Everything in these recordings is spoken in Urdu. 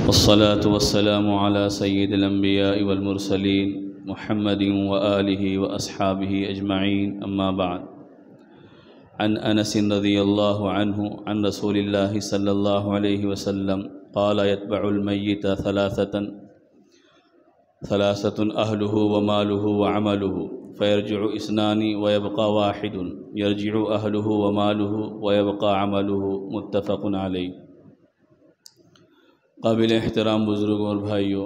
والصلاة والسلام على سيد الأنبياء والمرسلين محمد وآله وأصحابه أجمعين، أما بعد. عن أنس رضي الله عنه عن رسول الله صلى الله عليه وسلم قال: يتبع الميت ثلاثة أهله وماله وعمله فيرجع اثنان ويبقى واحد، يرجع أهله وماله ويبقى عمله، متفق علیہ. قابل احترام بزرگوں اور بھائیوں،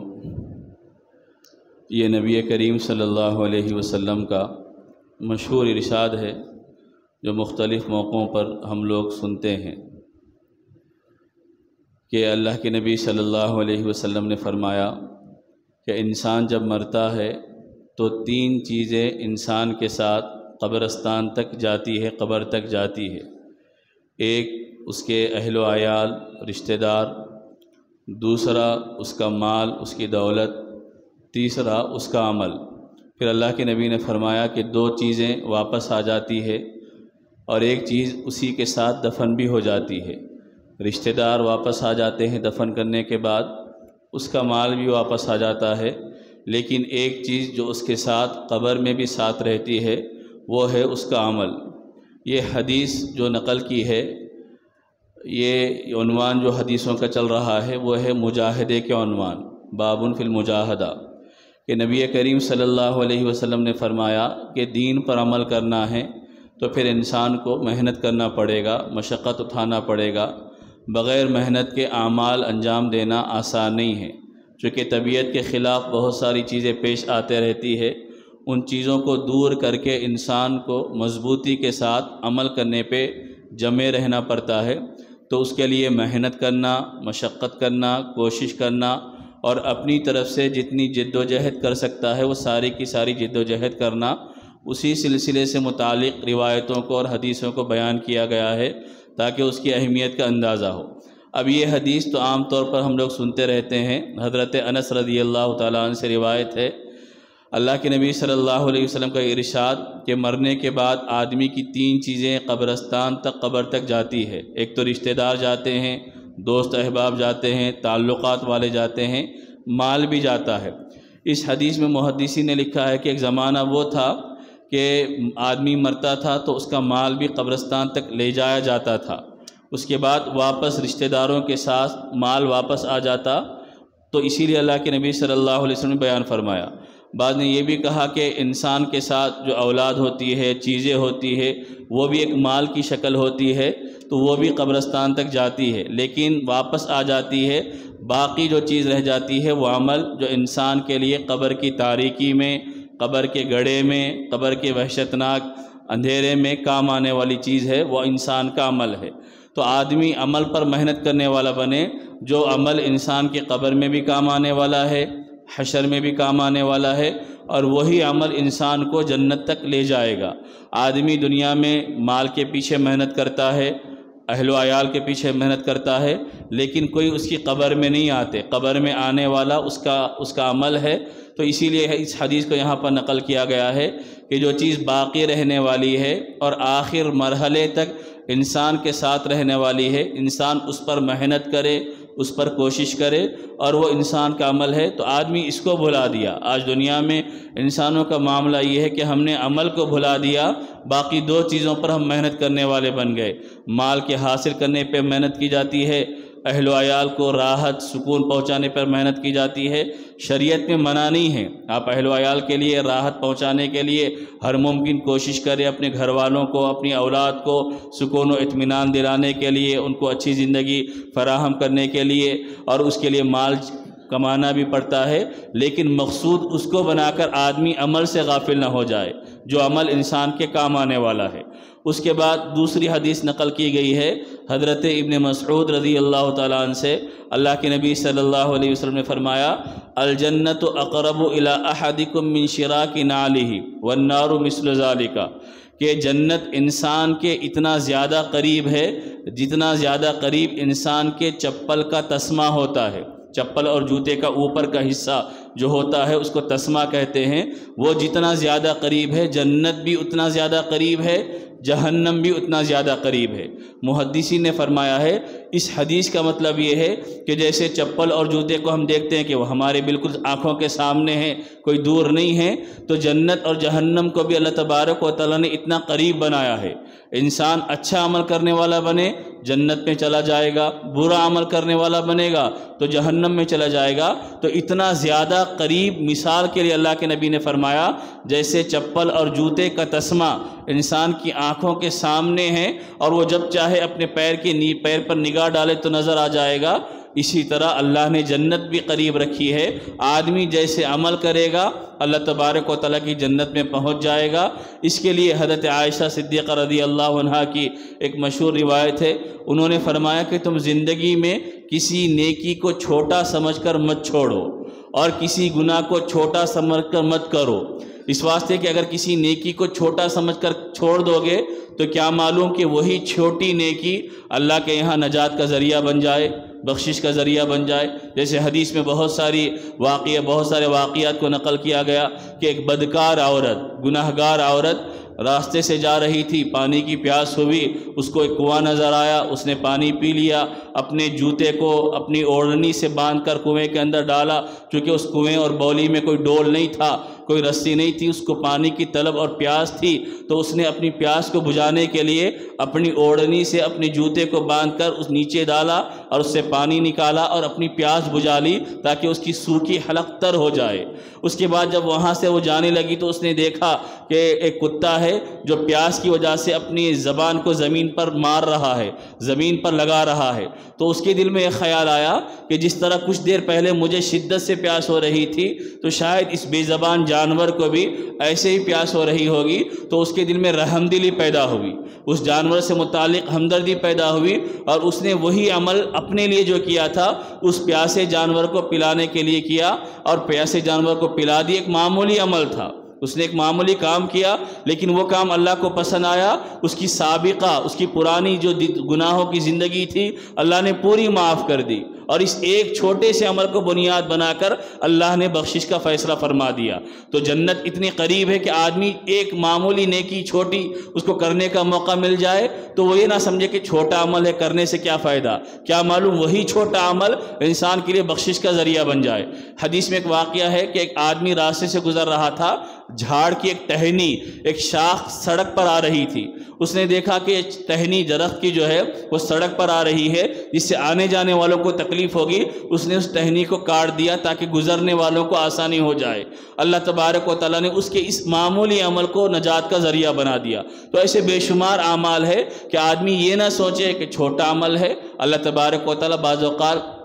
یہ نبی کریم صلی اللہ علیہ وسلم کا مشہور ارشاد ہے جو مختلف موقعوں پر ہم لوگ سنتے ہیں کہ اللہ کے نبی صلی اللہ علیہ وسلم نے فرمایا کہ انسان جب مرتا ہے تو تین چیزیں انسان کے ساتھ قبرستان تک جاتی ہے، قبر تک جاتی ہے. ایک اس کے اہل و عیال، رشتہ دار، دوسرا اس کا مال، اس کی دولت، تیسرا اس کا عمل. پھر اللہ کے نبی نے فرمایا کہ دو چیزیں واپس آ جاتی ہے اور ایک چیز اسی کے ساتھ دفن بھی ہو جاتی ہے. رشتہ دار واپس آ جاتے ہیں دفن کرنے کے بعد، اس کا مال بھی واپس آ جاتا ہے، لیکن ایک چیز جو اس کے ساتھ قبر میں بھی ساتھ رہتی ہے وہ ہے اس کا عمل. یہ حدیث جو نقل کی ہے، یہ عنوان جو حدیثوں کا چل رہا ہے وہ ہے مجاہدے کے عنوان، بابٌ فی المجاہدہ، کہ نبی کریم صلی اللہ علیہ وسلم نے فرمایا کہ دین پر عمل کرنا ہے تو پھر انسان کو محنت کرنا پڑے گا، مشقت اٹھانا پڑے گا. بغیر محنت کے اعمال انجام دینا آسان نہیں ہے، چونکہ طبیعت کے خلاف بہت ساری چیزیں پیش آتے رہتی ہے. ان چیزوں کو دور کر کے انسان کو مضبوطی کے ساتھ عمل کرنے پہ جمے رہنا پڑتا ہے. تو اس کے لیے محنت کرنا، مشقت کرنا، کوشش کرنا اور اپنی طرف سے جتنی جد و جہد کر سکتا ہے وہ ساری کی ساری جد و جہد کرنا. اسی سلسلے سے متعلق روایتوں کو اور حدیثوں کو بیان کیا گیا ہے تاکہ اس کی اہمیت کا اندازہ ہو. اب یہ حدیث تو عام طور پر ہم لوگ سنتے رہتے ہیں. حضرت انس رضی اللہ تعالیٰ عنہ سے روایت ہے، اللہ کے نبی صلی اللہ علیہ وسلم کا ارشاد کہ مرنے کے بعد آدمی کی تین چیزیں قبرستان تک، قبر تک جاتی ہے. ایک تو رشتہ دار جاتے ہیں، دوست احباب جاتے ہیں، تعلقات والے جاتے ہیں، مال بھی جاتا ہے. اس حدیث میں محدثین نے لکھا ہے کہ ایک زمانہ وہ تھا کہ آدمی مرتا تھا تو اس کا مال بھی قبرستان تک لے جایا جاتا تھا، اس کے بعد واپس رشتہ داروں کے ساتھ مال واپس آ جاتا. تو اسی لیے اللہ کے نبی صلی اللہ علیہ وسلم نے بیان فرمایا. بعد نے یہ بھی کہا کہ انسان کے ساتھ جو اولاد ہوتی ہے، چیزیں ہوتی ہے، وہ بھی ایک مال کی شکل ہوتی ہے، تو وہ بھی قبرستان تک جاتی ہے لیکن واپس آ جاتی ہے. باقی جو چیز رہ جاتی ہے وہ عمل جو انسان کے لیے قبر کی تاریکی میں، قبر کے گڑھے میں، قبر کے وحشتناک اندھیرے میں کام آنے والی چیز ہے، وہ انسان کا عمل ہے. تو آدمی عمل پر محنت کرنے والا بنے، جو عمل انسان کے قبر میں بھی کام آنے والا ہے، حشر میں بھی کام آنے والا ہے، اور وہی عمل انسان کو جنت تک لے جائے گا. آدمی دنیا میں مال کے پیچھے محنت کرتا ہے، اہل و عیال کے پیچھے محنت کرتا ہے، لیکن کوئی اس کی قبر میں نہیں آتے. قبر میں آنے والا اس کا عمل ہے. تو اسی لیے اس حدیث کو یہاں پر نقل کیا گیا ہے کہ جو چیز باقی رہنے والی ہے اور آخر مرحلے تک انسان کے ساتھ رہنے والی ہے، انسان اس پر محنت کرے، اس پر کوشش کرے، اور وہ انسان کا عمل ہے. تو آدمی اس کو بھلا دیا. آج دنیا میں انسانوں کا معاملہ یہ ہے کہ ہم نے عمل کو بھلا دیا، باقی دو چیزوں پر ہم محنت کرنے والے بن گئے. مال کے حاصل کرنے پہ محنت کی جاتی ہے، اہل و عیال کو راحت سکون پہنچانے پر محنت کی جاتی ہے. شریعت میں منع نہیں ہے، آپ اہل و عیال کے لیے راحت پہنچانے کے لیے ہر ممکن کوشش کریں، اپنے گھر والوں کو، اپنی اولاد کو سکون و اطمینان دلانے کے لیے، ان کو اچھی زندگی فراہم کرنے کے لیے، اور اس کے لیے مال کمانا بھی پڑتا ہے. لیکن مقصود اس کو بنا کر آدمی عمل سے غافل نہ ہو جائے جو عمل انسان کے کام آنے والا ہے. اس کے بعد دوسری حدیث نقل کی گئی ہے حضرت ابن مسعود رضی اللہ تعالیٰ عنہ سے. اللہ کے نبی صلی اللہ علیہ وسلم نے فرمایا: الجنت اقرب الی احدکم من شراک نعلہ والنار مثل ذالک، کہ جنت انسان کے اتنا زیادہ قریب ہے جتنا زیادہ قریب انسان کے چپل کا تسمہ ہوتا ہے. چپل اور جوتے کا اوپر کا حصہ جو ہوتا ہے اس کو تسمہ کہتے ہیں، وہ جتنا زیادہ قریب ہے جنت بھی اتنا زیادہ قریب ہے، جہنم بھی اتنا زیادہ قریب ہے۔ محدثین نے فرمایا ہے اس حدیث کا مطلب یہ ہے کہ جیسے چپل اور جوتے کو ہم دیکھتے ہیں کہ وہ ہمارے بالکل آنکھوں کے سامنے ہیں، کوئی دور نہیں ہے، تو جنت اور جہنم کو بھی اللہ تبارک و تعالیٰ نے اتنا قریب بنایا ہے۔ انسان اچھا عمل کرنے والا بنے جنت میں چلا جائے گا، برا عمل کرنے والا بنے گا تو جہنم میں چلا جائے گا۔ تو اتنا زیادہ قریب، مثال کے لیے اللہ کے نبی نے فرمایا جیسے چپل اور جوتے کا تسمہ انسان کی آنکھوں کے سامنے ہے اور وہ جب چاہے اپنے پیر پر نگاہ ڈالے تو نظر آ جائے گا، اسی طرح اللہ نے جنت بھی قریب رکھی ہے۔ آدمی جیسے عمل کرے گا اللہ تبارک و تعالیٰ کی جنت میں پہنچ جائے گا۔ اس کے لیے حضرت عائشہ صدیقہ رضی اللہ عنہا کی ایک مشہور روایت ہے، انہوں نے فرمایا کہ تم زندگی میں کسی نیکی کو چھوٹا سمجھ کر مت چھوڑو اور کسی گناہ کو چھوٹا سمجھ کر مت کرو، اس واسطے کہ اگر کسی نیکی کو چھوٹا سمجھ کر چھوڑ دو گے تو کیا معلوم کہ وہی چھوٹی نیکی اللہ کے یہاں نجات کا ذریعہ بن جائے، بخشش کا ذریعہ بن جائے۔ جیسے حدیث میں بہت سارے واقعات کو نقل کیا گیا کہ ایک بدکار عورت، گناہگار عورت راستے سے جا رہی تھی، پانی کی پیاس ہوئی، اس کو ایک کنواں نظر آیا، اس نے پانی پی لیا، اپنے جوتے کو اپنی اوڑھنی سے باندھ کر کنویں کے اندر ڈالا، چونکہ اس کنویں اور بولی میں کوئی ڈول نہیں تھا، کوئی رسی نہیں تھی، اس کو پانی کی طلب اور پیاس تھی، تو اس نے اپنی پیاس کو بجھانے کے لیے اپنی اوڑھنی سے اپنے جوتے کو باندھ کر اس نیچے ڈالا اور اس سے پانی نکالا اور اپنی پیاس بجھا لی تاکہ اس کی سوکھی حلق تر ہو جائے۔ اس کے بعد جب وہاں سے وہ جانے لگی تو اس نے دیکھا کہ ایک کتا ہے جو پیاس کی وجہ سے اپنی زبان کو زمین پر مار رہا ہے، زمین پر لگا رہا ہے، تو اس کے دل میں ایک خیال آیا کہ جس طرح کچھ دیر پہلے مجھے شدت سے پیاس ہو رہی تھی تو شاید اس بے زبان جانور کو بھی ایسے ہی پیاس ہو رہی ہوگی، تو اس کے دل میں رحم دلی پیدا ہوئی، اس جانور سے متعلق ہمدردی پیدا ہوئی، اور اس نے وہی عمل اپنے لیے جو کیا تھا اس پیاسے جانور کو پلانے کے لیے کیا، اور پیاسے جانور کو پلا دی۔ ایک معمولی عمل تھا، اس نے ایک معمولی کام کیا، لیکن وہ کام اللہ کو پسند آیا۔ اس کی سابقہ، اس کی پرانی جو گناہوں کی زندگی تھی اللہ نے پوری معاف کر دی، اور اس ایک چھوٹے سے عمل کو بنیاد بنا کر اللہ نے بخشش کا فیصلہ فرما دیا۔ تو جنت اتنی قریب ہے کہ آدمی ایک معمولی نیکی چھوٹی اس کو کرنے کا موقع مل جائے تو وہ یہ نہ سمجھے کہ چھوٹا عمل ہے، کرنے سے کیا فائدہ، کیا معلوم وہی چھوٹا عمل انسان کے لیے بخشش کا ذریعہ بن جائے۔ حدیث میں ایک واقعہ ہے کہ ایک آدمی راستے سے گزر رہا تھا، جھاڑ کی ایک ٹہنی، ایک شاخ سڑک پر آ رہی تھی، اس نے دیکھا کہ ٹہنی درخت کی جو ہے وہ سڑک پر آ رہی ہے جس سے آنے جانے والوں کو تکلیف ہوگی، اس نے اس ٹہنی کو کاٹ دیا تاکہ گزرنے والوں کو آسانی ہو جائے۔ اللہ تبارک و تعالیٰ نے اس کے اس معمولی عمل کو نجات کا ذریعہ بنا دیا۔ تو ایسے بے شمار اعمال ہے کہ آدمی یہ نہ سوچے کہ چھوٹا عمل ہے، اللہ تبارک و تعالیٰ بعض اوقات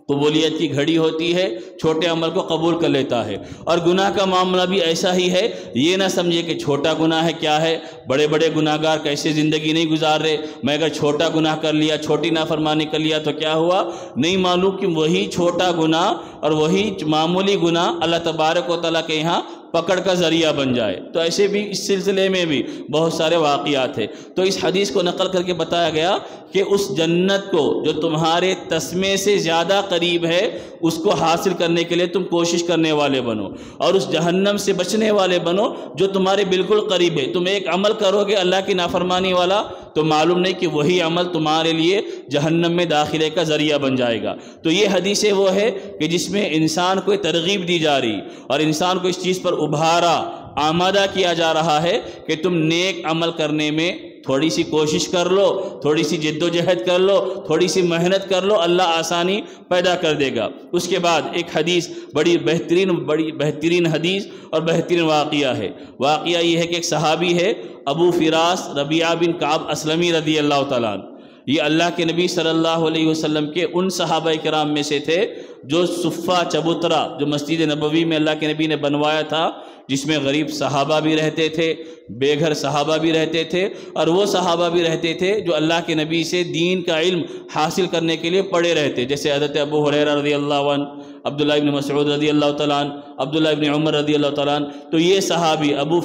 قبولیت کی گھڑی ہوتی ہے، چھوٹے عمل کو قبول کر لیتا ہے۔ اور گناہ کا معاملہ بھی ایسا ہی ہے، یہ نہ سمجھے کہ چھوٹا گناہ ہے، کیا ہے بڑے بڑے گناہ گار کیسے زندگی نہیں گزار رہے، میں اگر چھوٹا گناہ کر لیا، چھوٹی نافرمانی کر لیا تو کیا ہوا، نہیں معلوم کہ وہی چھوٹا گناہ اور وہی معمولی گناہ اللہ تبارک و تعالیٰ کے یہاں پکڑ کا ذریعہ بن جائے۔ تو ایسے بھی اس سلسلے میں بھی بہت سارے واقعات ہیں۔ تو اس حدیث کو نقل کر کے بتایا گیا کہ اس جنت کو جو تمہارے تسمے سے زیادہ قریب ہے اس کو حاصل کرنے کے لیے تم کوشش کرنے والے بنو، اور اس جہنم سے بچنے والے بنو جو تمہارے بالکل قریب ہے۔ تم ایک عمل کرو گے اللہ کی نافرمانی والا تو معلوم نہیں کہ وہی عمل تمہارے لیے جہنم میں داخلے کا ذریعہ بن جائے گا۔ تو یہ حدیثیں وہ ہے کہ جس میں انسان کو ترغیب دی جا رہی اور انسان کو اس چیز پر ابھارا، آمادہ کیا جا رہا ہے کہ تم نیک عمل کرنے میں تھوڑی سی کوشش کر لو، تھوڑی سی جد و جہد کر لو، تھوڑی سی محنت کر لو، اللہ آسانی پیدا کر دے گا۔ اس کے بعد ایک حدیث بڑی بہترین حدیث اور بہترین واقعہ ہے۔ واقعہ یہ ہے کہ ایک صحابی ہے ابو فراس ربیعہ بن کعب اسلمی رضی اللہ تعالیٰ عنہ، یہ اللہ کے نبی صلی اللہ علیہ وسلم کے ان صحابہ کرام میں سے تھے جو صفہ چبوترا جو مسجد نبوی میں اللہ کے نبی نے بنوایا تھا، جس میں غریب صحابہ بھی رہتے تھے، بے گھر صحابہ بھی رہتے تھے، اور وہ صحابہ بھی رہتے تھے جو اللہ کے نبی سے دین کا علم حاصل کرنے کے لیے پڑے رہتے، جیسے حضرت ابو ہریرہ رضی اللہ عنہ، عبداللہ ابن مسعود رضی اللہ تعالیٰ عنہ، عبداللہ ابن عمر رضی اللہ تعالیٰ عنہ۔ تو یہ صحابی ابو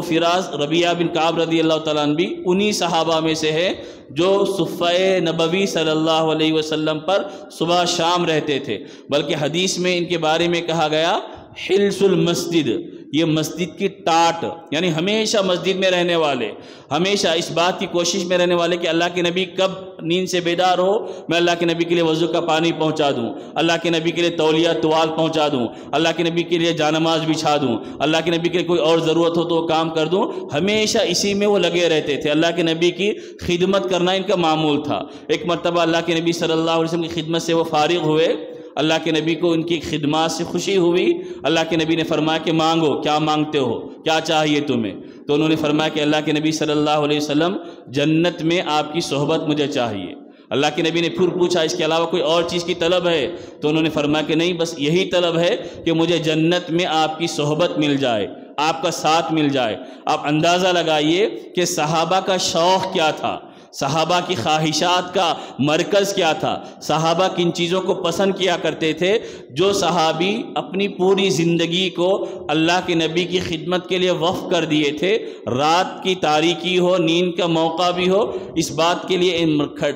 فراز ربیعہ بن کعب رضی اللہ تعالیٰ عنہ بھی انہی صحابہ میں سے ہے جو صفہ نبوی صلی اللہ علیہ وسلم پر صبح شام رہتے تھے، بلکہ حدیث میں ان کے بارے میں کہا گیا حلس المسجد، یہ مسجد کی ٹاٹ، یعنی ہمیشہ مسجد میں رہنے والے، ہمیشہ اس بات کی کوشش میں رہنے والے کہ اللہ کے نبی کب نیند سے بیدار ہو میں اللہ کے نبی کے لیے وضو کا پانی پہنچا دوں، اللہ کے نبی کے لیے تولیہ توال پہنچا دوں، اللہ کے نبی کے لیے جانماز بچھا دوں، اللہ کے نبی کے لیے کوئی اور ضرورت ہو تو وہ کام کر دوں، ہمیشہ اسی میں وہ لگے رہتے تھے۔ اللہ کے نبی کی خدمت کرنا ان کا معمول تھا۔ ایک مرتبہ اللہ کے نبی صلی اللہ علیہ وسلم کی خدمت سے وہ فارغ ہوئے، اللہ کے نبی کو ان کی خدمات سے خوشی ہوئی، اللہ کے نبی نے فرمایا کہ مانگو، کیا مانگتے ہو، کیا چاہیے تمہیں؟ تو انہوں نے فرمایا کہ اللہ کے نبی صلی اللہ علیہ وسلم جنت میں آپ کی صحبت مجھے چاہیے۔ اللہ کے نبی نے پھر پوچھا اس کے علاوہ کوئی اور چیز کی طلب ہے؟ تو انہوں نے فرمایا کہ نہیں، بس یہی طلب ہے کہ مجھے جنت میں آپ کی صحبت مل جائے، آپ کا ساتھ مل جائے۔ آپ اندازہ لگائیے کہ صحابہ کا شوق کیا تھا، صحابہ کی خواہشات کا مرکز کیا تھا، صحابہ کن چیزوں کو پسند کیا کرتے تھے۔ جو صحابی اپنی پوری زندگی کو اللہ کے نبی کی خدمت کے لیے وقف کر دیے تھے، رات کی تاریکی ہو، نیند کا موقع بھی ہو، اس بات کے لیے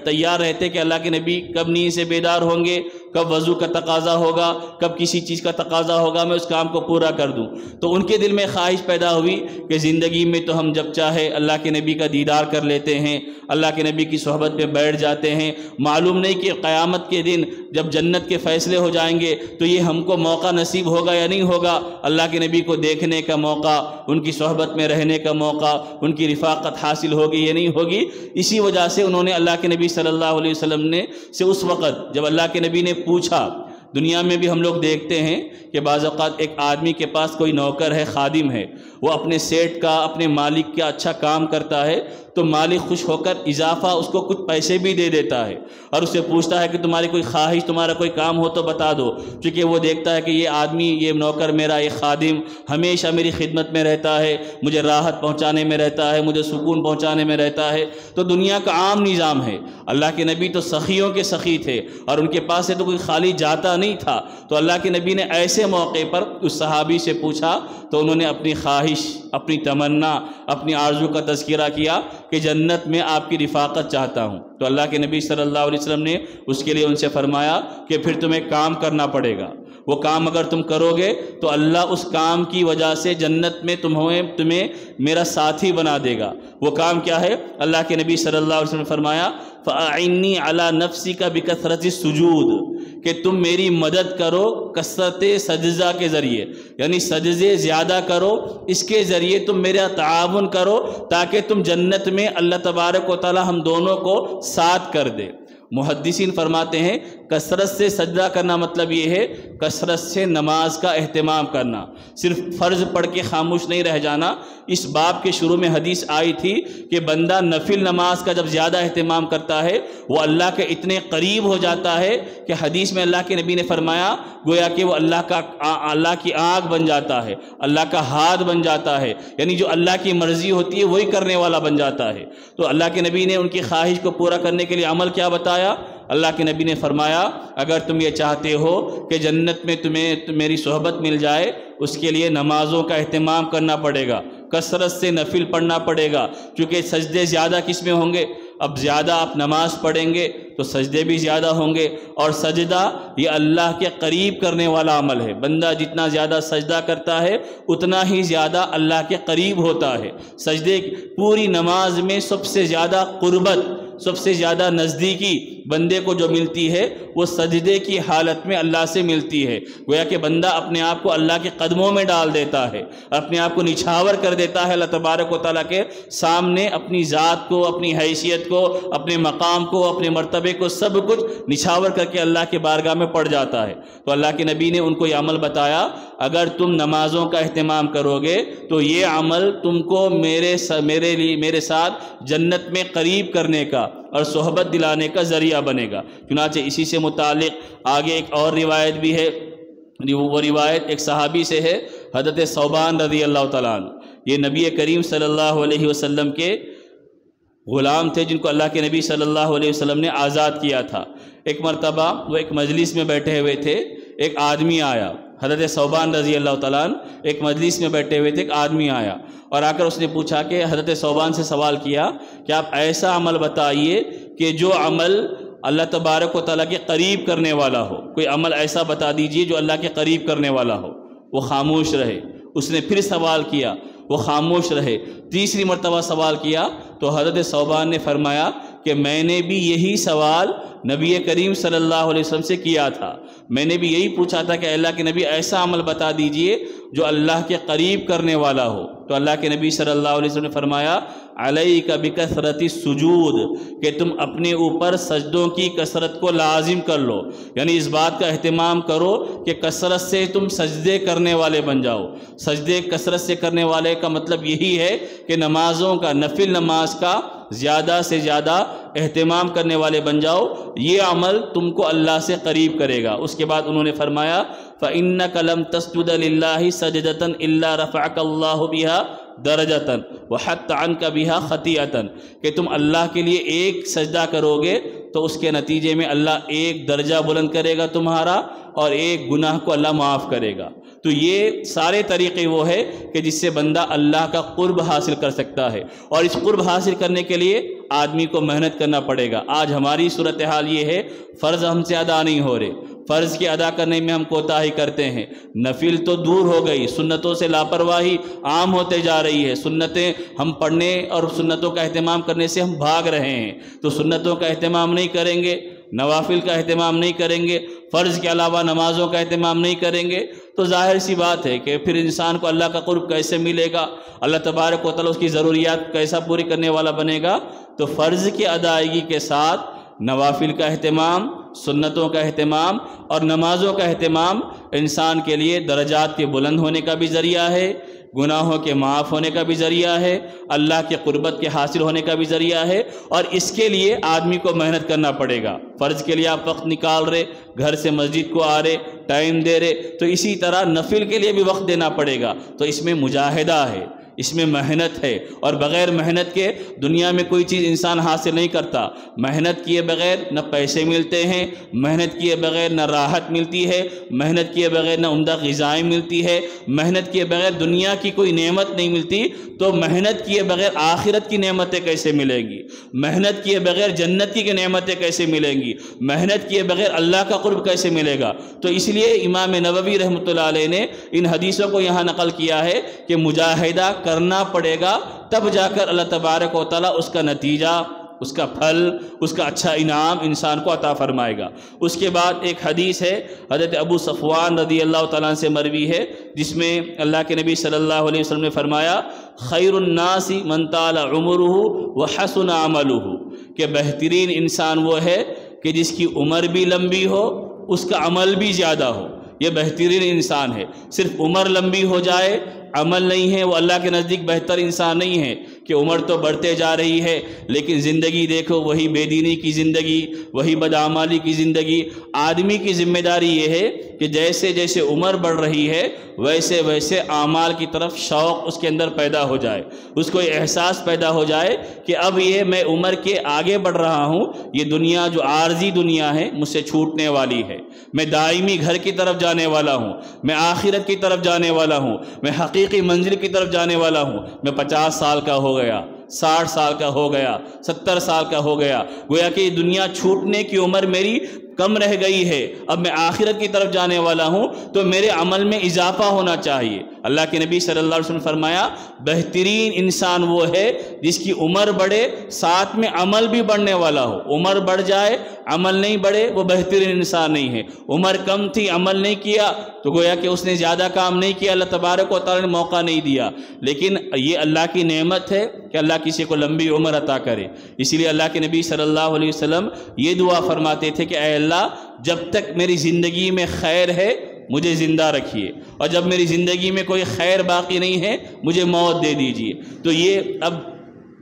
تیار رہتے کہ اللہ کے نبی کب نیند سے بیدار ہوں گے، کب وضو کا تقاضا ہوگا، کب کسی چیز کا تقاضا ہوگا، میں اس کام کو پورا کر دوں۔ تو ان کے دل میں خواہش پیدا ہوئی کہ زندگی میں تو ہم جب چاہے اللہ کے نبی کا دیدار کر لیتے ہیں، اللہ کے نبی کی صحبت میں بیٹھ جاتے ہیں، معلوم نہیں کہ قیامت کے دن جب جنت کے فیصلے ہو جائیں گے تو یہ ہم کو موقع نصیب ہوگا یا نہیں ہوگا، اللہ کے نبی کو دیکھنے کا موقع، ان کی صحبت میں رہنے کا موقع، ان کی رفاقت حاصل ہوگی یا نہیں ہوگی۔ اسی وجہ سے انہوں نے اللہ کے نبی صلی اللہ علیہ وسلم نے سے اس وقت جب اللہ کے نبی نے پوچھا، دنیا میں بھی ہم لوگ دیکھتے ہیں کہ بعض اوقات ایک آدمی کے پاس کوئی نوکر ہے، خادم ہے، وہ اپنے سیٹ کا، اپنے مالک کا اچھا کام کرتا ہے تو مالک خوش ہو کر اضافہ اس کو کچھ پیسے بھی دے دیتا ہے اور اسے پوچھتا ہے کہ تمہاری کوئی خواہش، تمہارا کوئی کام ہو تو بتا دو، چونکہ وہ دیکھتا ہے کہ یہ آدمی، یہ نوکر میرا، یہ خادم ہمیشہ میری خدمت میں رہتا ہے، مجھے راحت پہنچانے میں رہتا ہے، مجھے سکون پہنچانے میں رہتا ہے۔ تو دنیا کا عام نظام ہے، اللہ کے نبی تو سخیوں کے سخی تھے اور ان کے پاس سے تو کوئی خالی جاتا نہیں تھا، تو اللہ کے نبی نے ایسے موقع پر اس صحابی سے پوچھا تو انہوں نے اپنی خواہش، اپنی تمنا، اپنی آرزو کا تذکرہ کیا کہ جنت میں آپ کی رفاقت چاہتا ہوں۔ تو اللہ کے نبی صلی اللہ علیہ وسلم نے اس کے لیے ان سے فرمایا کہ پھر تمہیں کام کرنا پڑے گا، وہ کام اگر تم کرو گے تو اللہ اس کام کی وجہ سے جنت میں تمہیں میرا ساتھی بنا دے گا۔ وہ کام کیا ہے؟ اللہ کے نبی صلی اللہ علیہ وسلم نے فرمایا فَأَعِنِّي عَلَى نَفْسِكَ بِكَثْرَةِ السُّجُودِ، کہ تم میری مدد کرو کثرت سجدہ کے ذریعے، یعنی سجدے زیادہ کرو، اس کے ذریعے تم میرا تعاون کرو تاکہ تم جنت میں اللہ تبارک و تعالی ہم دونوں کو ساتھ کر دے۔ محدثین فرماتے ہیں کثرت سے سجدہ کرنا مطلب یہ ہے کثرت سے نماز کا اہتمام کرنا، صرف فرض پڑھ کے خاموش نہیں رہ جانا۔ اس باب کے شروع میں حدیث آئی تھی کہ بندہ نفل نماز کا جب زیادہ اہتمام کرتا ہے وہ اللہ کے اتنے قریب ہو جاتا ہے کہ حدیث میں اللہ کے نبی نے فرمایا گویا کہ وہ اللہ کی آنکھ بن جاتا ہے، اللہ کا ہاتھ بن جاتا ہے، یعنی جو اللہ کی مرضی ہوتی ہے وہی کرنے والا بن جاتا ہے۔ تو اللہ کے نبی نے ان کی خواہش کو پورا کرنے کے لیے عمل کیا بتایا؟ اللہ کے نبی نے فرمایا اگر تم یہ چاہتے ہو کہ جنت میں تمہیں میری صحبت مل جائے، اس کے لیے نمازوں کا اہتمام کرنا پڑے گا، کثرت سے نفل پڑھنا پڑے گا، کیونکہ سجدے زیادہ کس میں ہوں گے؟ اب زیادہ آپ نماز پڑھیں گے تو سجدے بھی زیادہ ہوں گے، اور سجدہ یہ اللہ کے قریب کرنے والا عمل ہے۔ بندہ جتنا زیادہ سجدہ کرتا ہے اتنا ہی زیادہ اللہ کے قریب ہوتا ہے۔ سجدے پوری نماز میں سب سے زیادہ قربت، سب سے زیادہ نزدیکی بندے کو جو ملتی ہے وہ سجدے کی حالت میں اللہ سے ملتی ہے۔ گویا کہ بندہ اپنے آپ کو اللہ کے قدموں میں ڈال دیتا ہے، اپنے آپ کو نچھاور کر دیتا ہے اللہ تبارک و تعالیٰ کے سامنے، اپنی ذات کو، اپنی حیثیت کو، اپنے مقام کو، اپنے مرتبے کو، سب کچھ نچھاور کر کے اللہ کے بارگاہ میں پڑ جاتا ہے۔ تو اللہ کے نبی نے ان کو یہ عمل بتایا اگر تم نمازوں کا اہتمام کرو گے تو یہ عمل تم کو میرے ساتھ جنت میں قریب کرنے کا اور صحبت دلانے کا ذریعہ بنے گا۔ چنانچہ اسی سے متعلق آگے ایک اور روایت بھی ہے، وہ روایت ایک صحابی سے ہے، حضرت ثوبان رضی اللہ تعالیٰ عنہ۔ یہ نبی کریم صلی اللہ علیہ وسلم کے غلام تھے جن کو اللہ کے نبی صلی اللہ علیہ وسلم نے آزاد کیا تھا۔ ایک مرتبہ وہ ایک مجلس میں بیٹھے ہوئے تھے، ایک آدمی آیا، حضرت ثوبان رضی اللہ تعالیٰ عنہ ایک مجلس میں بیٹھے ہوئے تھے، ایک آدمی آیا اور آ کر اس نے پوچھا کہ حضرت ثوبان سے سوال کیا کہ آپ ایسا عمل بتائیے کہ جو عمل اللہ تبارک و تعالیٰ کے قریب کرنے والا ہو، کوئی عمل ایسا بتا دیجئے جو اللہ کے قریب کرنے والا ہو۔ وہ خاموش رہے۔ اس نے پھر سوال کیا، وہ خاموش رہے۔ تیسری مرتبہ سوال کیا تو حضرت ثوبان نے فرمایا کہ میں نے بھی یہی سوال نبی کریم صلی اللہ علیہ وسلم سے کیا تھا، میں نے بھی یہی پوچھا تھا کہ اللہ کے نبی ایسا عمل بتا دیجئے جو اللہ کے قریب کرنے والا ہو۔ تو اللہ کے نبی صلی اللہ علیہ وسلم نے فرمایا علیک بکثرت السجود، کہ تم اپنے اوپر سجدوں کی کثرت کو لازم کر لو، یعنی اس بات کا اہتمام کرو کہ کثرت سے تم سجدے کرنے والے بن جاؤ۔ سجدے کثرت سے کرنے والے کا مطلب یہی ہے کہ نمازوں کا، نفل نماز کا زیادہ سے زیادہ اہتمام کرنے والے بن جاؤ، یہ عمل تم کو اللہ سے قریب کرے گا۔ اس کے بعد انہوں نے فرمایا فَإِنَّكَ لَمْ تَسْجُدَ لِلَّهِ سَجْدَةً إِلَّا رَفَعَكَ اللَّهُ بِهَا درجتاً وَحَتَّ عَنْكَ بِهَا خَطِيئَةً، کہ تم اللہ کے لیے ایک سجدہ کرو گے تو اس کے نتیجے میں اللہ ایک درجہ بلند کرے گا تمہارا، اور ایک گناہ کو اللہ معاف کرے گا۔ تو یہ سارے طریقے وہ ہے کہ جس سے بندہ اللہ کا قرب حاصل کر سکتا ہے، اور اس قرب حاصل کرنے کے لیے آدمی کو محنت کرنا پڑے گا۔ آج ہماری صورتحال یہ ہے، فرض ہم سے ادا نہیں ہو رہے، فرض کے ادا کرنے میں ہم کوتاہی کرتے ہیں، نفل تو دور ہو گئی، سنتوں سے لاپرواہی عام ہوتے جا رہی ہے، سنتیں ہم پڑھنے اور سنتوں کا اہتمام کرنے سے ہم بھاگ رہے ہیں۔ تو سنتوں کا اہتمام نہیں کریں گے، نوافل کا اہتمام نہیں کریں گے، فرض کے علاوہ نمازوں کا اہتمام نہیں کریں گے، تو ظاہر سی بات ہے کہ پھر انسان کو اللہ کا قرب کیسے ملے گا، اللہ تبارک و تعالیٰ اس کی ضروریات کیسا پوری کرنے والا بنے گا۔ تو فرض کی ادائیگی کے ساتھ نوافل کا اہتمام، سنتوں کا اہتمام اور نمازوں کا اہتمام انسان کے لیے درجات کے بلند ہونے کا بھی ذریعہ ہے، گناہوں کے معاف ہونے کا بھی ذریعہ ہے، اللہ کے قربت کے حاصل ہونے کا بھی ذریعہ ہے، اور اس کے لیے آدمی کو محنت کرنا پڑے گا۔ فرض کے لیے آپ وقت نکال رہے، گھر سے مسجد کو آ رہے، ٹائم دے رہے، تو اسی طرح نفل کے لیے بھی وقت دینا پڑے گا۔ تو اس میں مجاہدہ ہے، اس میں محنت ہے، اور بغیر محنت کے دنیا میں کوئی چیز انسان حاصل نہیں کرتا۔ محنت کیے بغیر نہ پیسے ملتے ہیں، محنت کیے بغیر نہ راحت ملتی ہے، محنت کیے بغیر نہ عمدہ غذائیں ملتی ہے، محنت کیے بغیر دنیا کی کوئی نعمت نہیں ملتی، تو محنت کیے بغیر آخرت کی نعمتیں کیسے ملیں گی؟ محنت کیے بغیر جنت کی نعمتیں کیسے ملیں گی؟ محنت کیے بغیر اللہ کا قرب کیسے ملے گا؟ تو اس لیے امام نووی رحمۃ اللہ علیہ نے ان حدیثوں کو یہاں نقل کیا ہے کہ مجاہدہ کرنا پڑے گا، تب جا کر اللہ تبارک و تعالیٰ اس کا نتیجہ، اس کا پھل، اس کا اچھا انعام انسان کو عطا فرمائے گا۔ اس کے بعد ایک حدیث ہے حضرت ابو صفوان رضی اللہ تعالیٰ عنہ سے مروی ہے، جس میں اللہ کے نبی صلی اللہ علیہ وسلم نے فرمایا خیر الناس من طال عمرہ وحسن عملہ، کہ بہترین انسان وہ ہے کہ جس کی عمر بھی لمبی ہو، اس کا عمل بھی زیادہ ہو۔ یہ بہترین انسان ہے۔ صرف عمر لمبی ہو جائے، عمل نہیں ہے، وہ اللہ کے نزدیک بہتر انسان نہیں ہے۔ کہ عمر تو بڑھتے جا رہی ہے لیکن زندگی دیکھو وہی بے دینی کی زندگی، وہی بدعمالی کی زندگی۔ آدمی کی ذمہ داری یہ ہے کہ جیسے جیسے عمر بڑھ رہی ہے ویسے ویسے اعمال کی طرف شوق اس کے اندر پیدا ہو جائے، اس کو یہ احساس پیدا ہو جائے کہ اب یہ میں عمر کے آگے بڑھ رہا ہوں، یہ دنیا جو عارضی دنیا ہے مجھ سے چھوٹنے والی ہے، میں دائمی گھر کی طرف جانے والا ہوں، میں آخرت کی طرف جانے والا ہوں، میں حقیقی منزل کی طرف جانے والا ہوں۔ میں 50 سال کا ہو گیا، 60 سال کا ہو گیا، 70 سال کا ہو گیا، گویا کہ یہ دنیا چھوٹنے کی عمر میری کم رہ گئی ہے، اب میں آخرت کی طرف جانے والا ہوں، تو میرے عمل میں اضافہ ہونا چاہیے۔ اللہ کے نبی صلی اللہ علیہ وسلم نے فرمایا بہترین انسان وہ ہے جس کی عمر بڑھے ساتھ میں عمل بھی بڑھنے والا ہو۔ عمر بڑھ جائے عمل نہیں بڑھے وہ بہترین انسان نہیں ہے۔ عمر کم تھی عمل نہیں کیا تو گویا کہ اس نے زیادہ کام نہیں کیا، اللہ تبارک و تعالی نے موقع نہیں دیا۔ لیکن یہ اللہ کی نعمت ہے کہ اللہ کسی کو لمبی عمر عطا کرے۔ اسی لیے اللہ کے نبی صلی اللہ علیہ وسلم یہ دعا فرماتے تھے کہ اے اللہ جب تک میری زندگی میں خیر ہے مجھے زندہ رکھیے، اور جب میری زندگی میں کوئی خیر باقی نہیں ہے مجھے موت دے دیجیے۔ تو یہ اب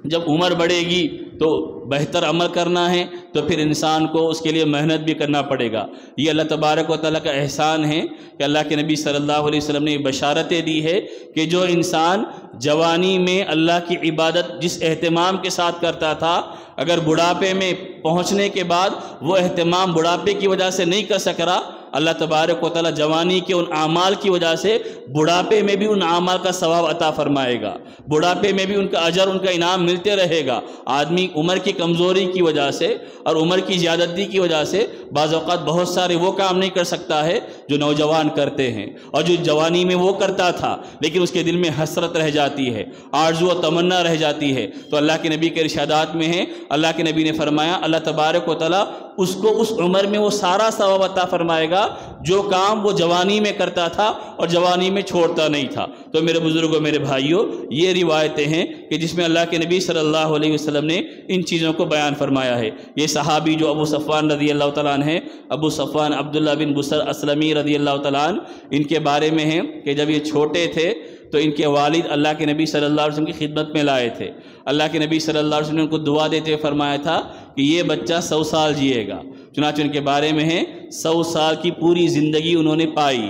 جب عمر بڑھے گی تو بہتر عمل کرنا ہے تو پھر انسان کو اس کے لیے محنت بھی کرنا پڑے گا۔ یہ اللہ تبارک و تعالیٰ کا احسان ہے کہ اللہ کے نبی صلی اللہ علیہ وسلم نے بشارتیں دی ہے کہ جو انسان جوانی میں اللہ کی عبادت جس اہتمام کے ساتھ کرتا تھا، اگر بڑھاپے میں پہنچنے کے بعد وہ اہتمام بڑھاپے کی وجہ سے نہیں کر سک رہا، اللہ تبارک و تعالیٰ جوانی کے ان اعمال کی وجہ سے بڑھاپے میں بھی ان اعمال کا ثواب عطا فرمائے گا، بڑھاپے میں بھی ان کا اجر، ان کا انعام ملتے رہے گا۔ آدمی عمر کی کمزوری کی وجہ سے اور عمر کی زیادتی کی وجہ سے بعض اوقات بہت سارے وہ کام نہیں کر سکتا ہے جو نوجوان کرتے ہیں، اور جو جوانی میں وہ کرتا تھا لیکن اس کے دل میں حسرت رہ جاتی ہے، آرزو و تمنا رہ جاتی ہے، تو اللہ کے نبی کے ارشادات میں ہے، اللہ کے نبی نے فرمایا اللہ تبارک و تعالیٰ اس کو اس عمر میں وہ سارا ثواب عطا فرمائے گا جو کام وہ جوانی میں کرتا تھا اور جوانی میں چھوڑتا نہیں تھا۔ تو میرے بزرگوں، میرے بھائیوں، یہ روایتیں ہیں کہ جس میں اللہ کے نبی صلی اللہ علیہ وسلم نے ان چیزوں کو بیان فرمایا ہے۔ یہ صحابی جو ابو صفوان رضی اللہ تعالیٰ عنہ ہیں، ابو صفوان عبداللہ بن بسر اسلمی رضی اللہ تعالیٰ عنہ، ان کے بارے میں ہیں کہ جب یہ چھوٹے تھے تو ان کے والد اللہ کے نبی صلی اللہ علیہ وسلم کی خدمت میں لائے تھے۔ اللہ کے نبی صلی اللہ علیہ وسلم نے ان کو دعا دیتے ہوئے فرمایا تھا کہ یہ بچہ 100 سال جیے گا۔ چنانچہ ان کے بارے میں ہے 100 سال کی پوری زندگی انہوں نے پائی،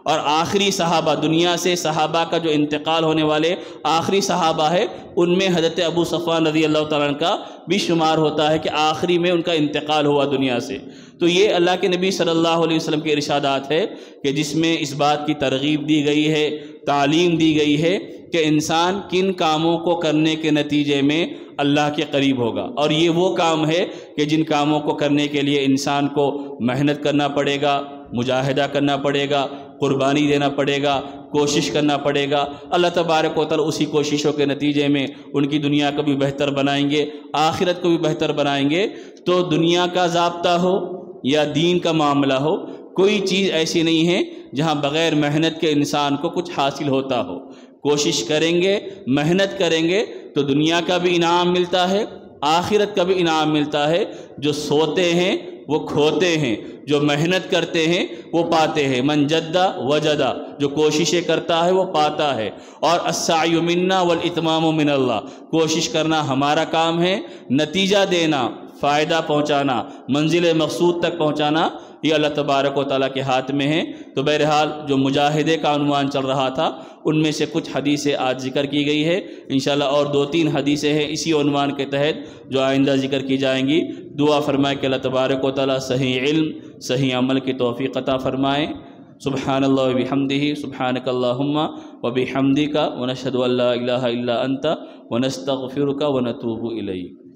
اور آخری صحابہ، دنیا سے صحابہ کا جو انتقال ہونے والے آخری صحابہ ہے ان میں حضرت ابو صفوان رضی اللہ تعالیٰ عنہ کا بھی شمار ہوتا ہے کہ آخری میں ان کا انتقال ہوا دنیا سے۔ تو یہ اللہ کے نبی صلی اللہ علیہ وسلم کے ارشادات ہے کہ جس میں اس بات کی ترغیب دی گئی ہے، تعلیم دی گئی ہے کہ انسان کن کاموں کو کرنے کے نتیجے میں اللہ کے قریب ہوگا، اور یہ وہ کام ہے کہ جن کاموں کو کرنے کے لیے انسان کو محنت کرنا پڑے گا، مجاہدہ کرنا پڑے گا، قربانی دینا پڑے گا، کوشش کرنا پڑے گا۔ اللہ تبارک و تعالیٰ اسی کوششوں کے نتیجے میں ان کی دنیا کو بھی بہتر بنائیں گے، آخرت کو بھی بہتر بنائیں گے۔ تو دنیا کا ضابطہ ہو یا دین کا معاملہ ہو، کوئی چیز ایسی نہیں ہے جہاں بغیر محنت کے انسان کو کچھ حاصل ہوتا ہو۔ کوشش کریں گے، محنت کریں گے تو دنیا کا بھی انعام ملتا ہے، آخرت کا بھی انعام ملتا ہے۔ جو سوتے ہیں وہ کھوتے ہیں، جو محنت کرتے ہیں وہ پاتے ہیں۔ من جدہ وجدہ، جو کوششیں کرتا ہے وہ پاتا ہے۔ اور السعی منا والاتمام من اللہ، کوشش کرنا ہمارا کام ہے، نتیجہ دینا، فائدہ پہنچانا، منزل مقصود تک پہنچانا یہ اللہ تبارک و تعالیٰ کے ہاتھ میں ہے۔ تو بہرحال جو مجاہدے کا عنوان چل رہا تھا ان میں سے کچھ حدیثیں آج ذکر کی گئی ہے، انشاءاللہ اور 2-3 حدیثیں ہیں اسی عنوان کے تحت جو آئندہ ذکر کی جائیں گی۔ دعا فرمائے کہ اللہ تبارک و تعالیٰ صحیح علم، صحیح عمل کی توفیق عطا فرمائے۔ سبحان اللہ وبحمدہ، سبحانک اللہم وبحمدک، ونشہد ان لا الہ الا انت ونستغفرک ونتوب الیک۔